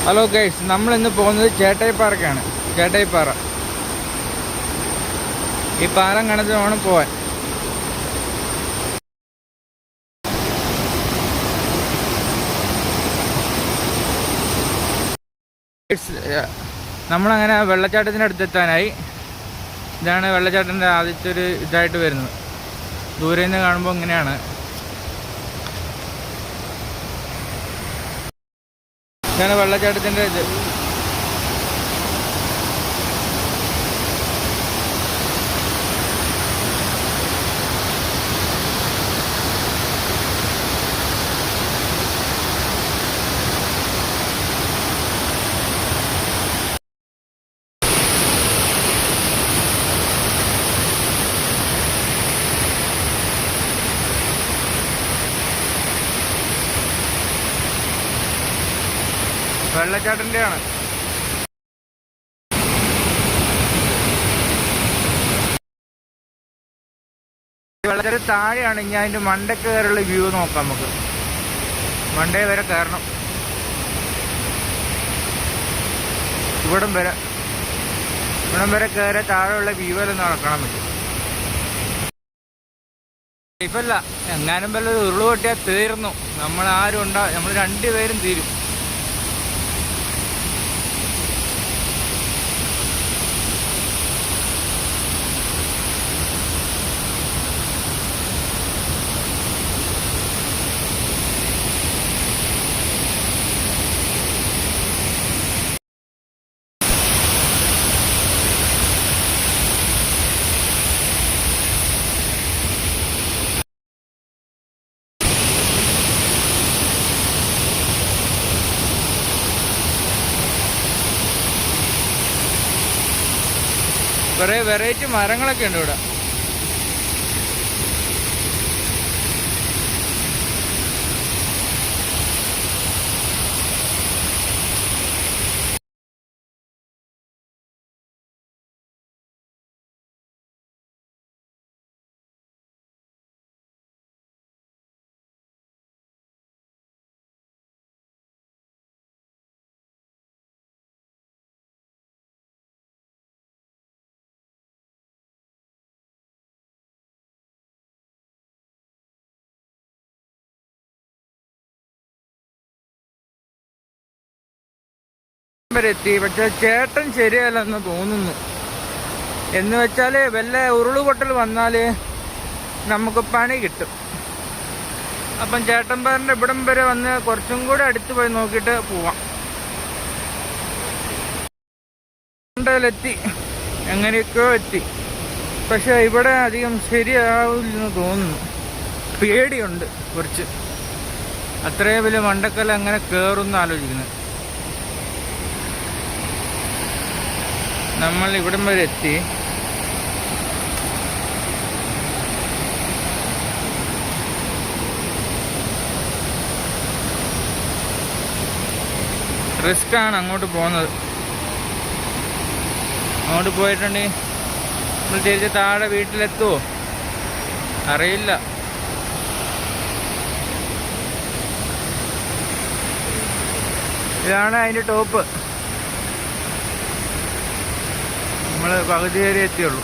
Hello guys, നമ്മളിന്ന് പോകുന്നത് ചേട്ടായിപ്പാറക്കാണ്. ചേട്ടായിപ്പാറ ഈ പാറ കണച്ച് വേണം പോവാൻ. നമ്മളങ്ങനെ വെള്ളച്ചാട്ടത്തിൻ്റെ അടുത്തെത്താനായി. ഇതാണ് വെള്ളച്ചാട്ടത്തിൻ്റെ ആദ്യത്തെ ഒരു ഇതായിട്ട് വരുന്നത്. ദൂരെ നിന്ന് കാണുമ്പോൾ ഇങ്ങനെയാണ്. ഇതാണ് വെള്ളച്ചാട്ടത്തിൻ്റെ ഇത്. വെള്ളച്ചാട്ടത്തിൻ്റെയാണ്. വെള്ളച്ചാട്ടം താഴെയാണ്. ഇനി അതിൻ്റെ മണ്ടയ്ക്ക് കയറുള്ള വ്യൂ നോക്കാം. നമുക്ക് മണ്ടേ വരെ കയറണം. ഇവിടം വരെ കയറി താഴെയുള്ള വ്യൂ എല്ലാം നടക്കണം. പറ്റും ഇപ്പല്ല എങ്ങാനും വല്ല ഉരുള് പൊട്ടിയാൽ തീർന്നു. നമ്മൾ 2 പേരും തീരും. കുറേ വെറൈറ്റി മരങ്ങളൊക്കെ ഉണ്ട് ഇവിടെ. വരെ എത്തി. പക്ഷെ ചേട്ടൻ ശരിയല്ലെന്ന് തോന്നുന്നു. എന്ന് വെച്ചാൽ വല്ല ഉരുളുപൊട്ടൽ വന്നാൽ നമുക്ക് പണി കിട്ടും. അപ്പം ചേട്ടന്മാരുടെ ഇവിടം വരെ വന്ന് കുറച്ചും കൂടെ അടുത്ത് പോയി നോക്കിയിട്ട് പോവാം. എത്തി, എങ്ങനെയൊക്കെയോ എത്തി. പക്ഷെ ഇവിടെ അധികം ശരിയാവില്ലെന്ന് തോന്നുന്നു. പേടിയുണ്ട് കുറച്ച്. അത്രയും വലിയ മണ്ടക്കല്ല അങ്ങനെ കയറുമെന്ന് ആലോചിക്കുന്നത്. നമ്മൾ ഇവിടം വരെ എത്തി. റിസ്ക്കാണ് അങ്ങോട്ട് പോകുന്നത്. അങ്ങോട്ട് പോയിട്ടുണ്ടെങ്കിൽ നമ്മൾ തിരിച്ച് താഴെ വീട്ടിലെത്തുമോ അറിയില്ല. ഇതാണ് അതിൻ്റെ ടോപ്പ്. നമ്മൾ പകുതി വരെ എത്തിയുള്ളൂ.